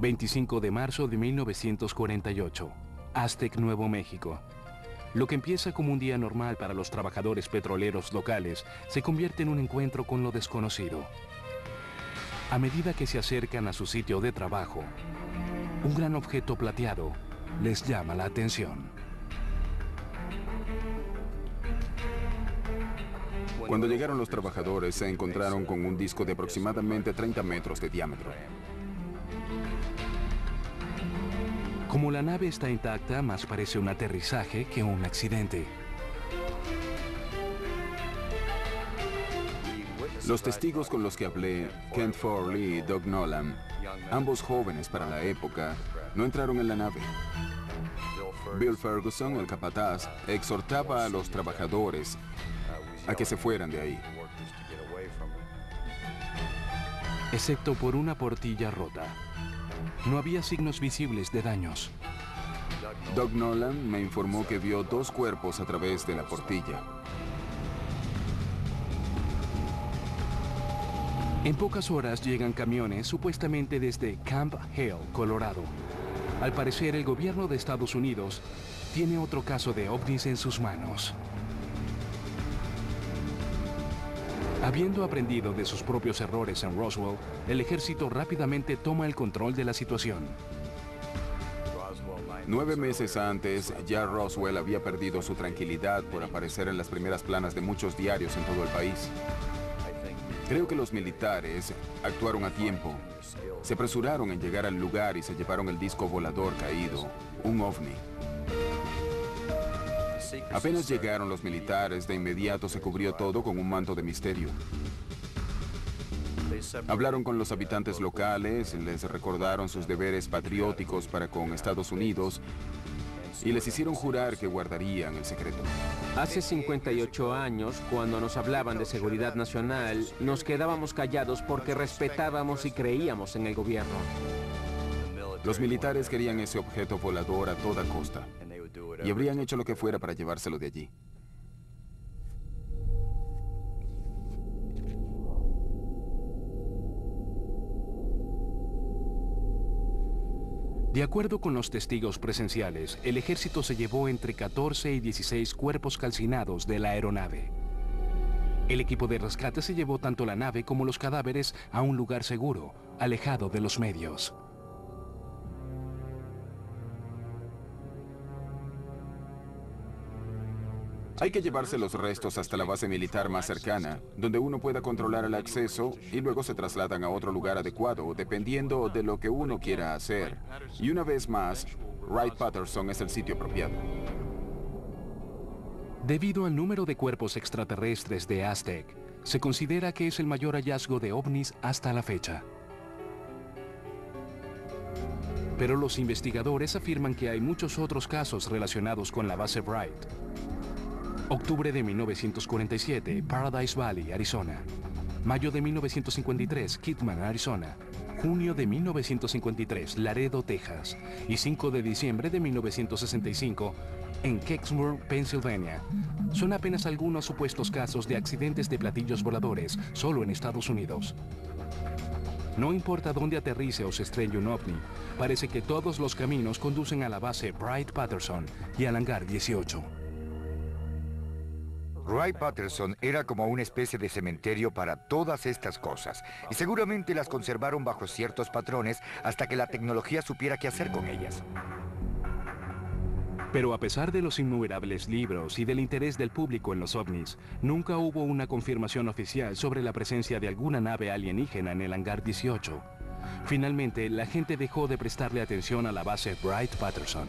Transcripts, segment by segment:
25 de marzo de 1948, Aztec, Nuevo México. Lo que empieza como un día normal para los trabajadores petroleros locales se convierte en un encuentro con lo desconocido. A medida que se acercan a su sitio de trabajo, un gran objeto plateado les llama la atención. Cuando llegaron los trabajadores, se encontraron con un disco de aproximadamente 30 metros de diámetro. Como la nave está intacta, más parece un aterrizaje que un accidente. Los testigos con los que hablé, Kent Forley y Doug Nolan, ambos jóvenes para la época, no entraron en la nave. Bill Ferguson, el capataz, exhortaba a los trabajadores a que se fueran de ahí. Excepto por una portilla rota. No había signos visibles de daños. Doug Nolan me informó que vio dos cuerpos a través de la portilla. En pocas horas llegan camiones supuestamente desde Camp Hale, Colorado. Al parecer, el gobierno de Estados Unidos tiene otro caso de ovnis en sus manos. Habiendo aprendido de sus propios errores en Roswell, el ejército rápidamente toma el control de la situación. 9 meses antes, ya Roswell había perdido su tranquilidad por aparecer en las primeras planas de muchos diarios en todo el país. Creo que los militares actuaron a tiempo. Se apresuraron en llegar al lugar y se llevaron el disco volador caído, un ovni. Apenas llegaron los militares, de inmediato se cubrió todo con un manto de misterio. Hablaron con los habitantes locales, les recordaron sus deberes patrióticos para con Estados Unidos y les hicieron jurar que guardarían el secreto. Hace 58 años, cuando nos hablaban de seguridad nacional, nos quedábamos callados porque respetábamos y creíamos en el gobierno. Los militares querían ese objeto volador a toda costa y habrían hecho lo que fuera para llevárselo de allí. De acuerdo con los testigos presenciales, el ejército se llevó entre 14 y 16 cuerpos calcinados de la aeronave. El equipo de rescate se llevó tanto la nave como los cadáveres a un lugar seguro, alejado de los medios. Hay que llevarse los restos hasta la base militar más cercana, donde uno pueda controlar el acceso y luego se trasladan a otro lugar adecuado, dependiendo de lo que uno quiera hacer. Y una vez más, Wright-Patterson es el sitio apropiado. Debido al número de cuerpos extraterrestres de Aztec, se considera que es el mayor hallazgo de ovnis hasta la fecha. Pero los investigadores afirman que hay muchos otros casos relacionados con la base Wright. Octubre de 1947, Paradise Valley, Arizona. Mayo de 1953, Kidman, Arizona. Junio de 1953, Laredo, Texas. Y 5 de diciembre de 1965, en Kecksburg, Pensilvania. Son apenas algunos supuestos casos de accidentes de platillos voladores, solo en Estados Unidos. No importa dónde aterrice o se estrelle un ovni, parece que todos los caminos conducen a la base Wright-Patterson y al hangar 18. Wright-Patterson era como una especie de cementerio para todas estas cosas, y seguramente las conservaron bajo ciertos patrones hasta que la tecnología supiera qué hacer con ellas. Pero a pesar de los innumerables libros y del interés del público en los ovnis, nunca hubo una confirmación oficial sobre la presencia de alguna nave alienígena en el hangar 18. Finalmente, la gente dejó de prestarle atención a la base Wright-Patterson.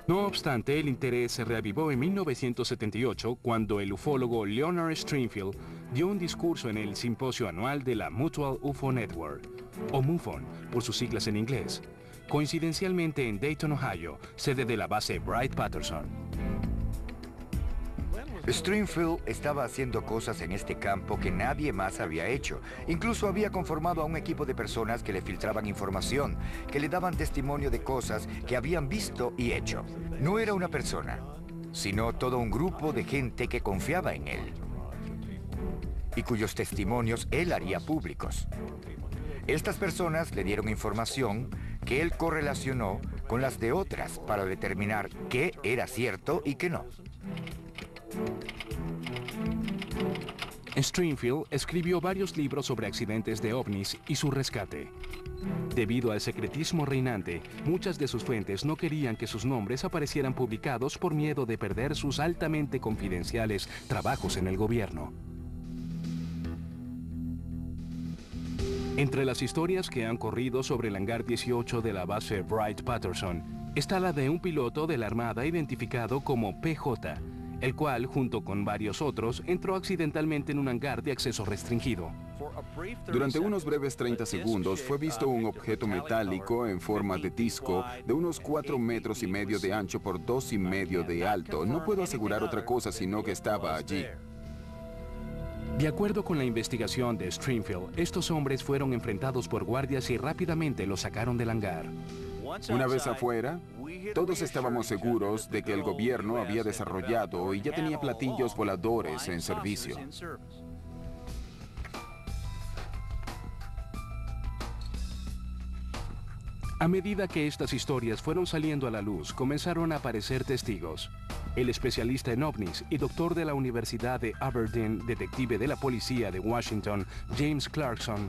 No obstante, el interés se reavivó en 1978 cuando el ufólogo Leonard Stringfield dio un discurso en el simposio anual de la Mutual UFO Network, o MUFON por sus siglas en inglés, coincidencialmente en Dayton, Ohio, sede de la base Wright-Patterson. Stringfield estaba haciendo cosas en este campo que nadie más había hecho. Incluso había conformado a un equipo de personas que le filtraban información, que le daban testimonio de cosas que habían visto y hecho. No era una persona, sino todo un grupo de gente que confiaba en él. y cuyos testimonios él haría públicos. Estas personas le dieron información que él correlacionó con las de otras para determinar qué era cierto y qué no. Stringfield escribió varios libros sobre accidentes de ovnis y su rescate. Debido al secretismo reinante, muchas de sus fuentes no querían que sus nombres aparecieran publicados por miedo de perder sus altamente confidenciales trabajos en el gobierno. Entre las historias que han corrido sobre el hangar 18 de la base Wright-Patterson está la de un piloto de la Armada identificado como PJ, el cual, junto con varios otros, entró accidentalmente en un hangar de acceso restringido. Durante unos breves 30 segundos fue visto un objeto metálico en forma de disco de unos 4,5 metros de ancho por 2,5 de alto. No puedo asegurar otra cosa sino que estaba allí. De acuerdo con la investigación de Stringfield, estos hombres fueron enfrentados por guardias y rápidamente los sacaron del hangar. Una vez afuera, todos estábamos seguros de que el gobierno había desarrollado y ya tenía platillos voladores en servicio. A medida que estas historias fueron saliendo a la luz, comenzaron a aparecer testigos. El especialista en ovnis y doctor de la Universidad de Aberdeen, detective de la policía de Washington, James Clarkson,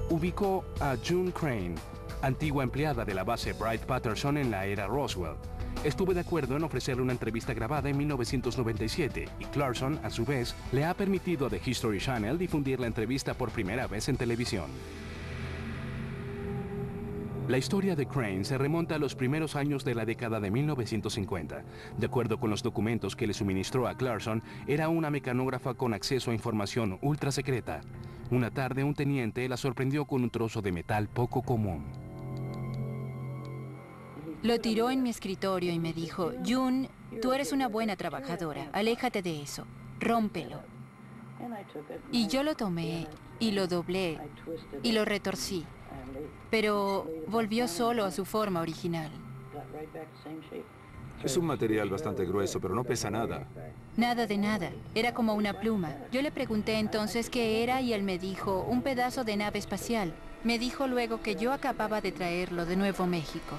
ubicó a June Crane, antigua empleada de la base Wright-Patterson en la era Roswell. Estuve de acuerdo en ofrecerle una entrevista grabada en 1997 y Clarkson, a su vez, le ha permitido a The History Channel difundir la entrevista por primera vez en televisión. La historia de Crane se remonta a los primeros años de la década de 1950. De acuerdo con los documentos que le suministró a Clarkson, era una mecanógrafa con acceso a información ultra secreta. Una tarde, un teniente la sorprendió con un trozo de metal poco común. Lo tiró en mi escritorio y me dijo, June, tú eres una buena trabajadora, aléjate de eso, rómpelo. Y yo lo tomé y lo doblé y lo retorcí. Pero volvió solo a su forma original. Es un material bastante grueso, pero no pesa nada. Nada de nada. Era como una pluma. Yo le pregunté entonces qué era y él me dijo, un pedazo de nave espacial. Me dijo luego que yo acababa de traerlo de Nuevo México.